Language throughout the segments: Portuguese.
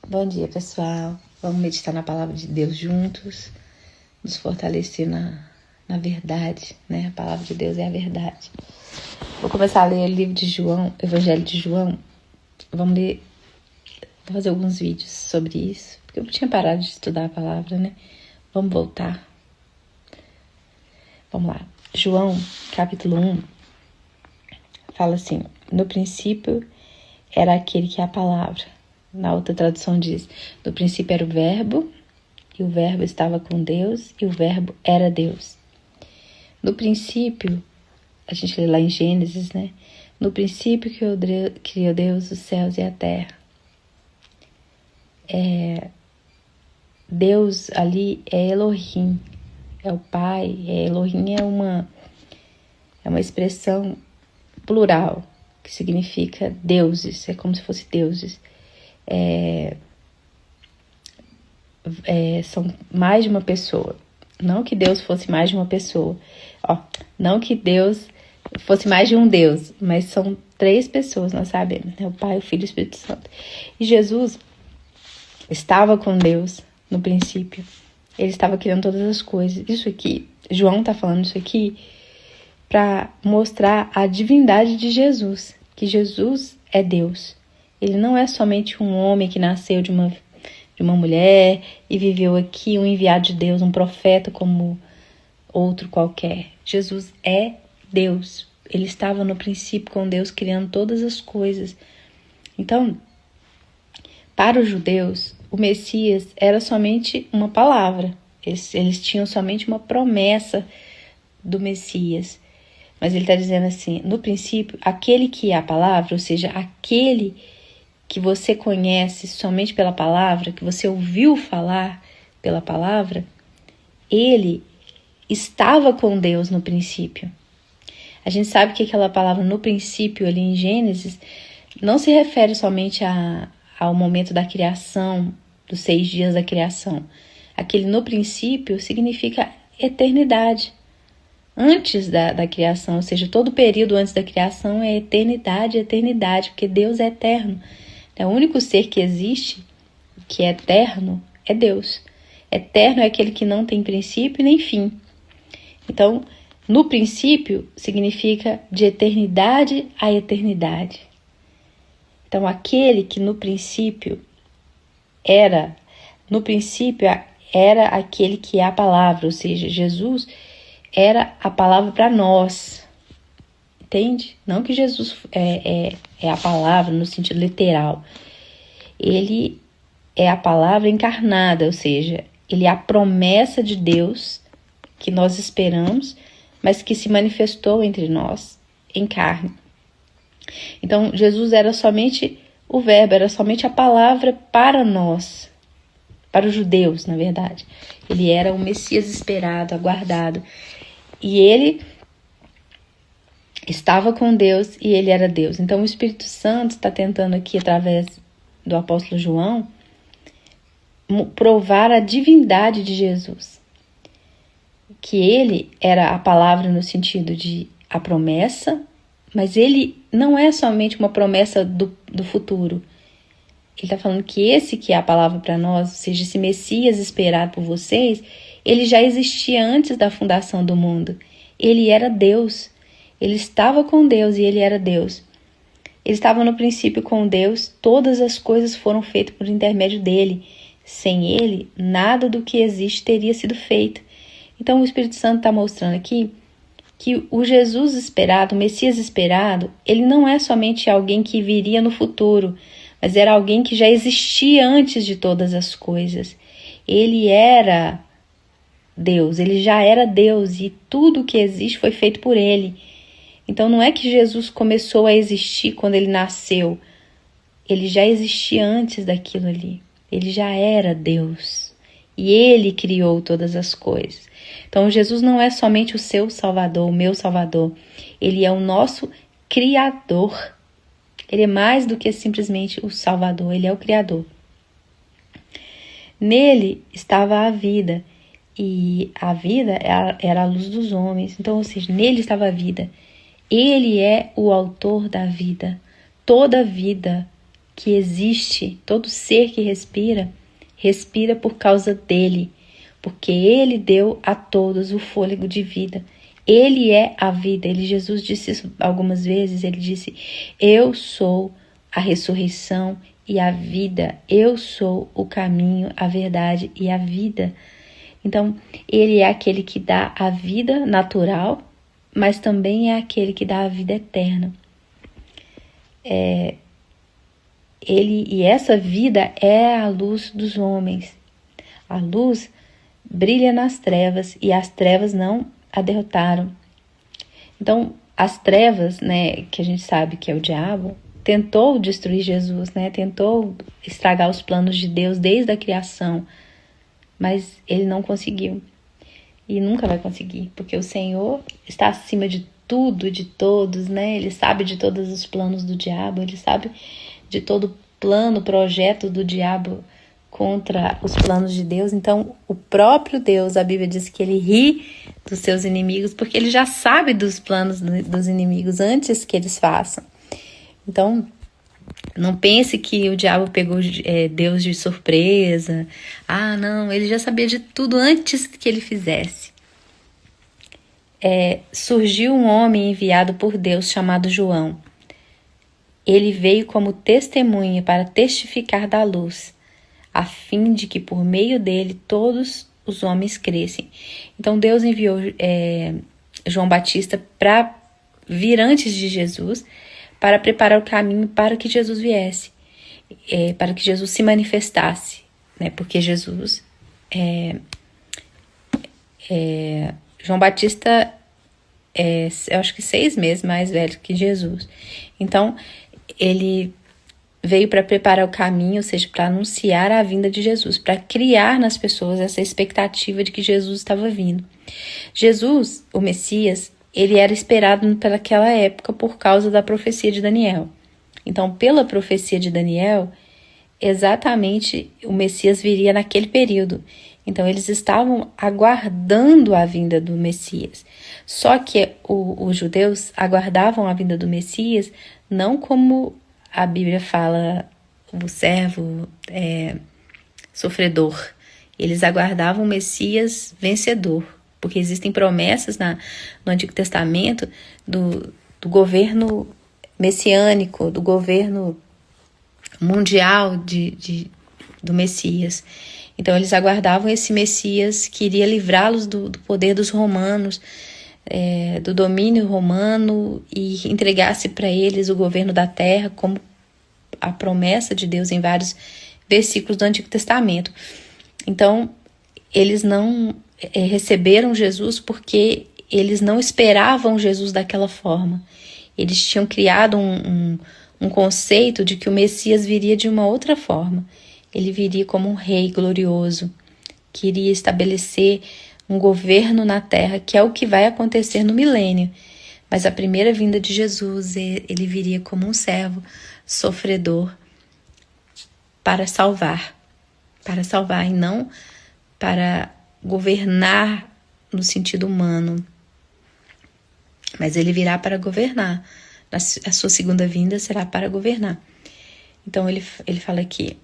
Bom dia, pessoal. Vamos meditar na palavra de Deus juntos, nos fortalecer na verdade, né? A palavra de Deus é a verdade. Vou começar a ler o livro de João, Evangelho de João. Vamos ler, vou fazer alguns vídeos sobre isso, porque eu não tinha parado de estudar a palavra, né? Vamos voltar. Vamos lá. João, capítulo 1, fala assim: no princípio era aquele que é a palavra. Na outra tradução diz: no princípio era o verbo, e o verbo estava com Deus, e o verbo era Deus. No princípio, a gente lê lá em Gênesis, né? No princípio criou Deus os céus e a terra. Deus ali é Elohim, é o Pai. Elohim é uma expressão plural, que significa deuses, é como se fosse deuses. São mais de uma pessoa. Não que Deus fosse mais de uma pessoa. Não que Deus fosse mais de um Deus, mas são 3 pessoas, nós sabemos, né? O Pai, o Filho e o Espírito Santo. E Jesus estava com Deus no princípio. Ele estava criando todas as coisas. Isso aqui, João está falando isso aqui para mostrar a divindade de Jesus, que Jesus é Deus. Ele não é somente um homem que nasceu de uma mulher e viveu aqui, um enviado de Deus, um profeta como outro qualquer. Jesus é Deus. Ele estava no princípio com Deus, criando todas as coisas. Então, para os judeus, o Messias era somente uma palavra. Eles tinham somente uma promessa do Messias. Mas ele está dizendo assim: no princípio, aquele que é a palavra, ou seja, aquele que você conhece somente pela palavra, que você ouviu falar pela palavra, ele estava com Deus no princípio. A gente sabe que aquela palavra no princípio ali em Gênesis não se refere somente ao momento da criação, dos 6 dias da criação. Aquele no princípio significa eternidade. Antes da criação, ou seja, todo o período antes da criação é eternidade, porque Deus é eterno. O único ser que existe, que é eterno, é Deus. Eterno é aquele que não tem princípio nem fim. Então, no princípio significa de eternidade a eternidade. Então, aquele que no princípio era aquele que é a palavra, ou seja, Jesus era a palavra para nós. Entende? Não que Jesus é a palavra no sentido literal. Ele é a palavra encarnada, ou seja, ele é a promessa de Deus que nós esperamos, mas que se manifestou entre nós em carne. Então, Jesus era somente o verbo, era somente a palavra para nós, para os judeus, na verdade. Ele era o Messias esperado, aguardado. E ele estava com Deus e ele era Deus. Então, o Espírito Santo está tentando aqui, através do apóstolo João, provar a divindade de Jesus. Que ele era a palavra no sentido de a promessa, mas ele não é somente uma promessa do futuro. Ele está falando que esse que é a palavra para nós, ou seja, esse Messias esperado por vocês, ele já existia antes da fundação do mundo. Ele era Deus. Ele estava com Deus e ele era Deus. Ele estava no princípio com Deus, todas as coisas foram feitas por intermédio dele. Sem ele, nada do que existe teria sido feito. Então o Espírito Santo está mostrando aqui que o Jesus esperado, o Messias esperado, ele não é somente alguém que viria no futuro, mas era alguém que já existia antes de todas as coisas. Ele era Deus, ele já era Deus e tudo que existe foi feito por ele. Então não é que Jesus começou a existir quando ele nasceu. Ele já existia antes daquilo ali. Ele já era Deus. E ele criou todas as coisas. Então Jesus não é somente o seu Salvador, o meu Salvador. Ele é o nosso Criador. Ele é mais do que simplesmente o Salvador, ele é o Criador. Nele estava a vida. E a vida era a luz dos homens. Então, ou seja, nele estava a vida. Ele é o autor da vida. Toda vida que existe, todo ser que respira, respira por causa dele, porque ele deu a todos o fôlego de vida. Ele é a vida. Jesus disse isso algumas vezes. Ele disse: eu sou a ressurreição e a vida. Eu sou o caminho, a verdade e a vida. Então, ele é aquele que dá a vida natural, mas também é aquele que dá a vida eterna. E essa vida é a luz dos homens. A luz brilha nas trevas e as trevas não a derrotaram. Então, as trevas, né, que a gente sabe que é o diabo, tentou destruir Jesus, né, tentou estragar os planos de Deus desde a criação, mas ele não conseguiu e nunca vai conseguir, porque o Senhor está acima de tudo e de todos, né? Ele sabe de todos os planos do diabo, ele sabe de todo plano, projeto do diabo contra os planos de Deus. Então, o próprio Deus, a Bíblia diz que ele ri dos seus inimigos, porque ele já sabe dos planos dos inimigos antes que eles façam. Então, não pense que o diabo pegou Deus de surpresa. Ah, não, ele já sabia de tudo antes que ele fizesse. Surgiu um homem enviado por Deus chamado João. Ele veio como testemunha para testificar da luz, a fim de que por meio dele todos os homens crescem. Então Deus enviou João Batista para vir antes de Jesus, para preparar o caminho para que Jesus viesse, para que Jesus se manifestasse, né? Porque Jesus, João Batista eu acho que 6 meses mais velho que Jesus. Então, ele veio para preparar o caminho, ou seja, para anunciar a vinda de Jesus, para criar nas pessoas essa expectativa de que Jesus estava vindo. Jesus, o Messias, ele era esperado pelaquela época por causa da profecia de Daniel. Então, pela profecia de Daniel, exatamente o Messias viria naquele período. Então, eles estavam aguardando a vinda do Messias. Só que os judeus aguardavam a vinda do Messias não como a Bíblia fala, o servo sofredor. Eles aguardavam o Messias vencedor, porque existem promessas no Antigo Testamento do governo messiânico, do governo mundial do Messias. Então eles aguardavam esse Messias que iria livrá-los do poder dos romanos, do domínio romano, e entregasse para eles o governo da terra, como a promessa de Deus em vários versículos do Antigo Testamento. Então eles não receberam Jesus porque eles não esperavam Jesus daquela forma. Eles tinham criado um conceito de que o Messias viria de uma outra forma. Ele viria como um rei glorioso, que iria estabelecer um governo na terra, que é o que vai acontecer no milênio. Mas a primeira vinda de Jesus, ele viria como um servo sofredor para salvar e não para governar no sentido humano. Mas ele virá para governar. A sua segunda vinda será para governar. Então ele fala aqui: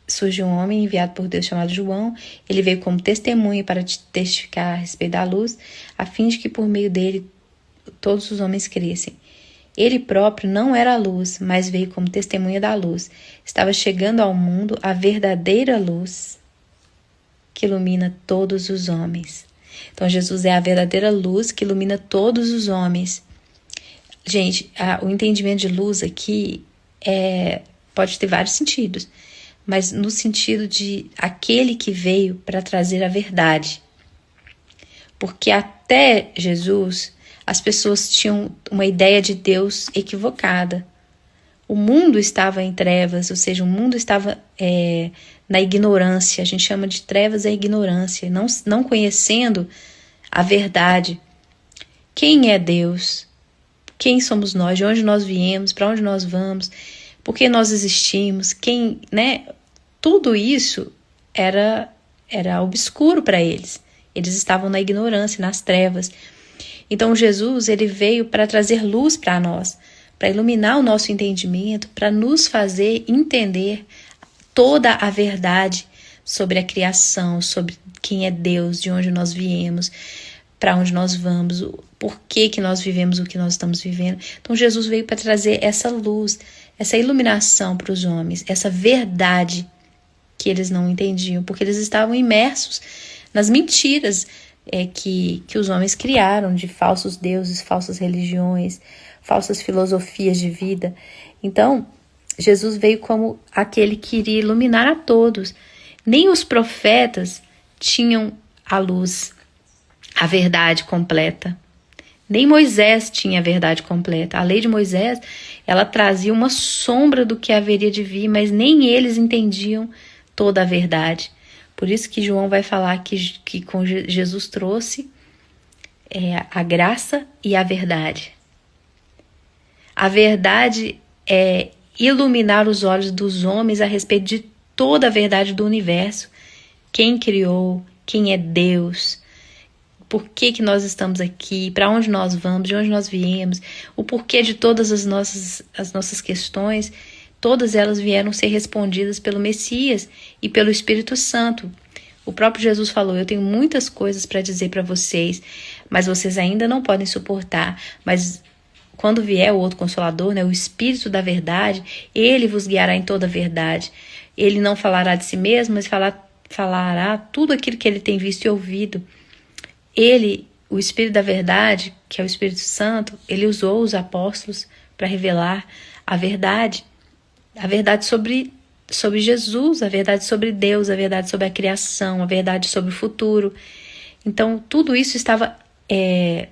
surge um homem enviado por Deus chamado João. Ele veio como testemunha para testificar a respeito da luz, a fim de que por meio dele todos os homens crescem. Ele próprio não era a luz, mas veio como testemunha da luz. Estava chegando ao mundo a verdadeira luz que ilumina todos os homens. Então Jesus é a verdadeira luz que ilumina todos os homens. Gente, o entendimento de luz aqui pode ter vários sentidos, mas no sentido de aquele que veio para trazer a verdade. Porque até Jesus, as pessoas tinham uma ideia de Deus equivocada. O mundo estava em trevas, ou seja, o mundo estava na ignorância. A gente chama de trevas a ignorância, não conhecendo a verdade. Quem é Deus? Quem somos nós? De onde nós viemos? Para onde nós vamos? Por que nós existimos? Tudo isso era obscuro para eles. Eles estavam na ignorância, nas trevas. Então Jesus, ele veio para trazer luz para nós, para iluminar o nosso entendimento, para nos fazer entender toda a verdade sobre a criação, sobre quem é Deus, de onde nós viemos, para onde nós vamos, por que nós vivemos o que nós estamos vivendo. Então Jesus veio para trazer essa luz, essa iluminação para os homens, essa verdade que eles não entendiam, porque eles estavam imersos nas mentiras que os homens criaram, de falsos deuses, falsas religiões, falsas filosofias de vida. Então, Jesus veio como aquele que iria iluminar a todos. Nem os profetas tinham a luz, a verdade completa. Nem Moisés tinha a verdade completa. A lei de Moisés, ela trazia uma sombra do que haveria de vir, mas nem eles entendiam toda a verdade. Por isso que João vai falar que com Jesus trouxe a graça e a verdade. A verdade é iluminar os olhos dos homens a respeito de toda a verdade do universo. Quem criou, quem é Deus, por que nós estamos aqui, para onde nós vamos, de onde nós viemos, o porquê de todas as nossas questões. Todas elas vieram ser respondidas pelo Messias e pelo Espírito Santo. O próprio Jesus falou: eu tenho muitas coisas para dizer para vocês, mas vocês ainda não podem suportar. Mas quando vier o outro Consolador, o Espírito da verdade, ele vos guiará em toda a verdade. Ele não falará de si mesmo, mas falará tudo aquilo que ele tem visto e ouvido. Ele, o Espírito da verdade, que é o Espírito Santo, ele usou os apóstolos para revelar a verdade sobre Jesus, a verdade sobre Deus, a verdade sobre a criação, a verdade sobre o futuro. Então, tudo isso estava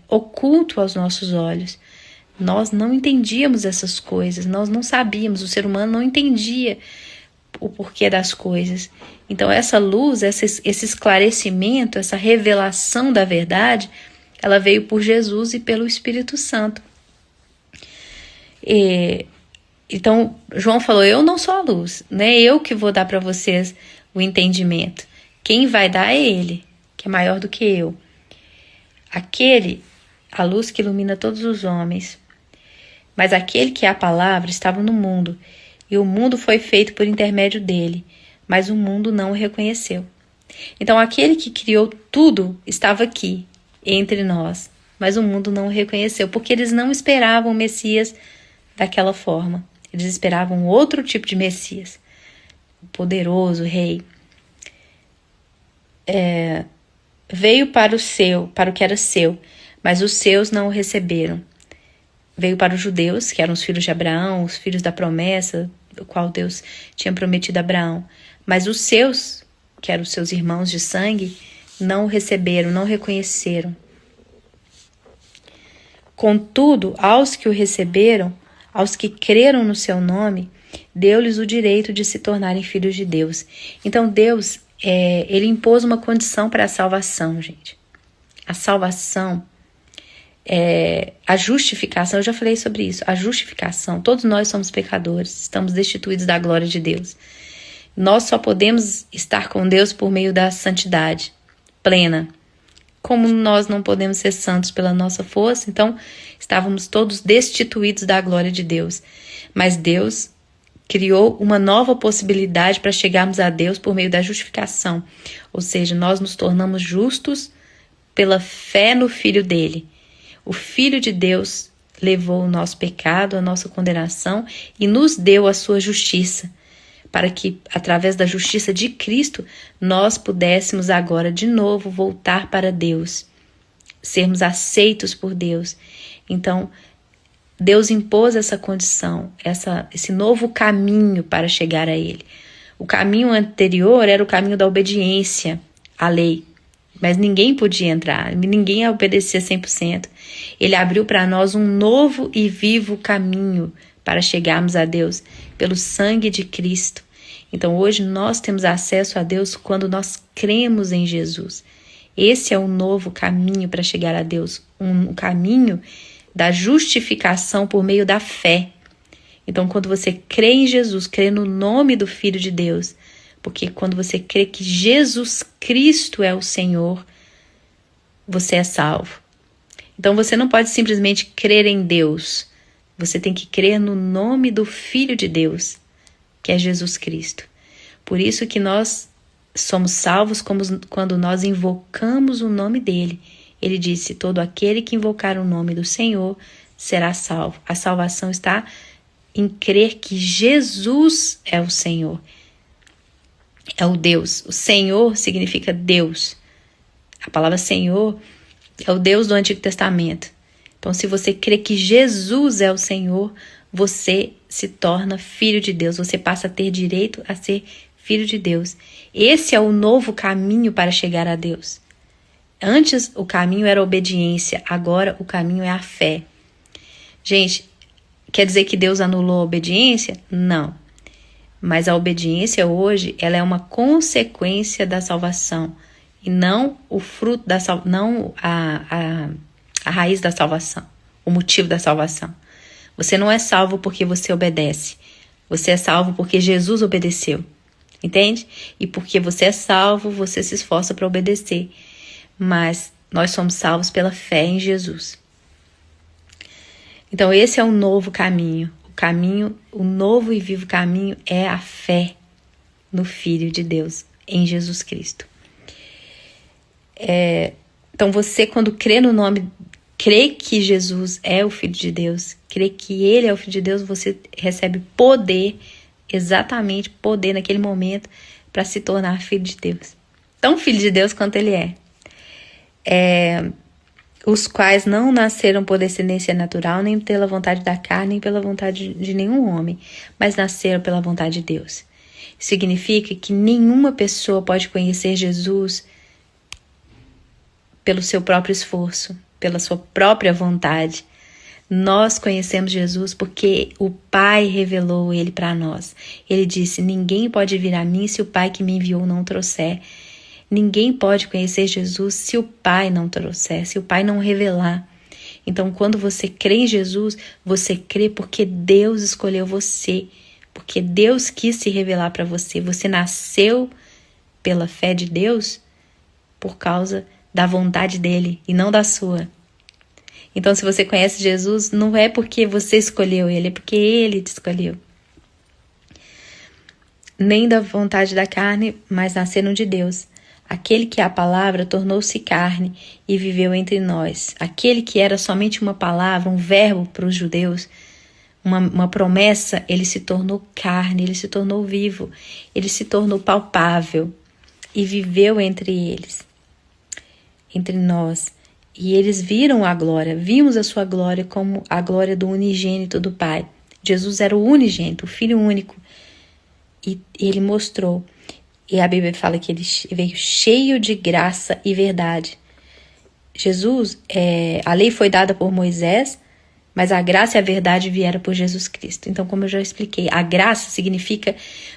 oculto aos nossos olhos. Nós não entendíamos essas coisas, nós não sabíamos, o ser humano não entendia o porquê das coisas. Então, essa luz, esse esclarecimento, essa revelação da verdade, ela veio por Jesus e pelo Espírito Santo. Então, João falou: eu não sou a luz, não é eu que vou dar para vocês o entendimento. Quem vai dar é ele, que é maior do que eu. A luz que ilumina todos os homens. Mas aquele que é a palavra estava no mundo, e o mundo foi feito por intermédio dele, mas o mundo não o reconheceu. Então, aquele que criou tudo estava aqui, entre nós, mas o mundo não o reconheceu, porque eles não esperavam o Messias daquela forma. Eles esperavam outro tipo de Messias, poderoso, rei. Veio para o que era seu, mas os seus não o receberam. Veio para os judeus, que eram os filhos de Abraão, os filhos da promessa, o qual Deus tinha prometido a Abraão. Mas os seus, que eram os seus irmãos de sangue, não o receberam, não o reconheceram. Contudo, aos que o receberam, aos que creram no seu nome, deu-lhes o direito de se tornarem filhos de Deus. Então Deus, ele impôs uma condição para a salvação, gente. A salvação, a justificação, eu já falei sobre isso, a justificação, todos nós somos pecadores, estamos destituídos da glória de Deus. Nós só podemos estar com Deus por meio da santidade plena. Como nós não podemos ser santos pela nossa força, então estávamos todos destituídos da glória de Deus. Mas Deus criou uma nova possibilidade para chegarmos a Deus por meio da justificação. Ou seja, nós nos tornamos justos pela fé no Filho dele. O Filho de Deus levou o nosso pecado, a nossa condenação e nos deu a sua justiça, para que, através da justiça de Cristo, nós pudéssemos agora de novo voltar para Deus, sermos aceitos por Deus. Então, Deus impôs essa condição, esse novo caminho para chegar a Ele. O caminho anterior era o caminho da obediência à lei, mas ninguém podia entrar, ninguém obedecia 100%. Ele abriu para nós um novo e vivo caminho para chegarmos a Deus pelo sangue de Cristo. Então hoje nós temos acesso a Deus quando nós cremos em Jesus. Esse é o novo caminho para chegar a Deus, um caminho da justificação por meio da fé. Então quando você crê em Jesus, crê no nome do Filho de Deus, porque quando você crê que Jesus Cristo é o Senhor, você é salvo. Então você não pode simplesmente crer em Deus. Você tem que crer no nome do Filho de Deus, que é Jesus Cristo. Por isso que nós somos salvos quando nós invocamos o nome dele. Ele disse: todo aquele que invocar o nome do Senhor será salvo. A salvação está em crer que Jesus é o Senhor. É o Deus. O Senhor significa Deus. A palavra Senhor é o Deus do Antigo Testamento. Então, se você crê que Jesus é o Senhor, você se torna filho de Deus. Você passa a ter direito a ser filho de Deus. Esse é o novo caminho para chegar a Deus. Antes o caminho era a obediência, agora o caminho é a fé. Gente, quer dizer que Deus anulou a obediência? Não. Mas a obediência hoje, ela é uma consequência da salvação e não o fruto da não a raiz da salvação, o motivo da salvação. Você não é salvo porque você obedece. Você é salvo porque Jesus obedeceu. Entende? E porque você é salvo, você se esforça para obedecer. Mas nós somos salvos pela fé em Jesus. Então esse é um novo caminho. O novo e vivo caminho é a fé no Filho de Deus, em Jesus Cristo. Então você, quando crê no nome, crê que Jesus é o Filho de Deus, crê que Ele é o Filho de Deus, você recebe poder, exatamente poder naquele momento, para se tornar filho de Deus. Tão filho de Deus quanto Ele é. Os quais não nasceram por descendência natural, nem pela vontade da carne, nem pela vontade de nenhum homem, mas nasceram pela vontade de Deus. Significa que nenhuma pessoa pode conhecer Jesus pelo seu próprio esforço, pela sua própria vontade. Nós conhecemos Jesus porque o Pai revelou Ele para nós. Ele disse: ninguém pode vir a mim se o Pai que me enviou não trouxer. Ninguém pode conhecer Jesus se o Pai não trouxer, se o Pai não revelar. Então, quando você crê em Jesus, você crê porque Deus escolheu você, porque Deus quis se revelar para você. Você nasceu pela fé de Deus por causa da vontade dele e não da sua. Então, se você conhece Jesus, não é porque você escolheu ele, é porque ele te escolheu. Nem da vontade da carne, mas nasceram de Deus. Aquele que é a palavra tornou-se carne e viveu entre nós. Aquele que era somente uma palavra, um verbo para os judeus, uma promessa, ele se tornou carne, ele se tornou vivo, ele se tornou palpável e viveu entre eles, entre nós. E eles viram a glória, vimos a sua glória como a glória do unigênito do Pai. Jesus era o unigênito, o Filho único. E ele mostrou. E a Bíblia fala que ele veio cheio de graça e verdade. Jesus, a lei foi dada por Moisés, mas a graça e a verdade vieram por Jesus Cristo. Então, como eu já expliquei, a graça significa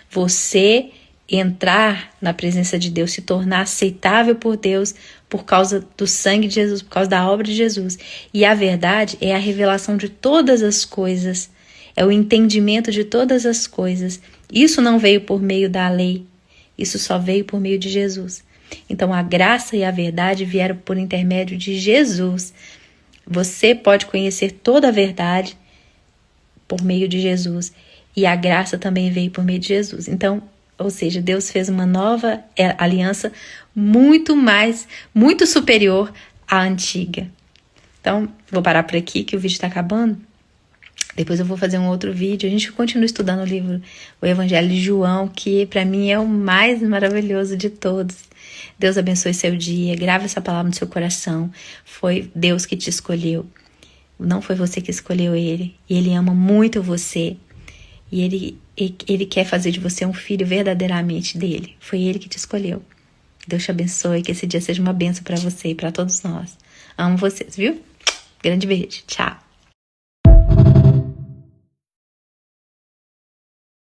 você entrar na presença de Deus, se tornar aceitável por Deus por causa do sangue de Jesus, por causa da obra de Jesus. E a verdade é a revelação de todas as coisas, é o entendimento de todas as coisas. Isso não veio por meio da lei, isso só veio por meio de Jesus. Então a graça e a verdade vieram por intermédio de Jesus. Você pode conhecer toda a verdade por meio de Jesus. E a graça também veio por meio de Jesus. Então, ou seja, Deus fez uma nova aliança muito superior à antiga. Então, vou parar por aqui que o vídeo está acabando. Depois eu vou fazer um outro vídeo. A gente continua estudando o livro, o Evangelho de João, que para mim é o mais maravilhoso de todos. Deus abençoe seu dia. Grave essa palavra no seu coração. Foi Deus que te escolheu. Não foi você que escolheu ele. E ele ama muito você. E ele quer fazer de você um filho verdadeiramente dele. Foi ele que te escolheu. Deus te abençoe. Que esse dia seja uma bênção para você e para todos nós. Amo vocês, viu? Grande beijo. Tchau.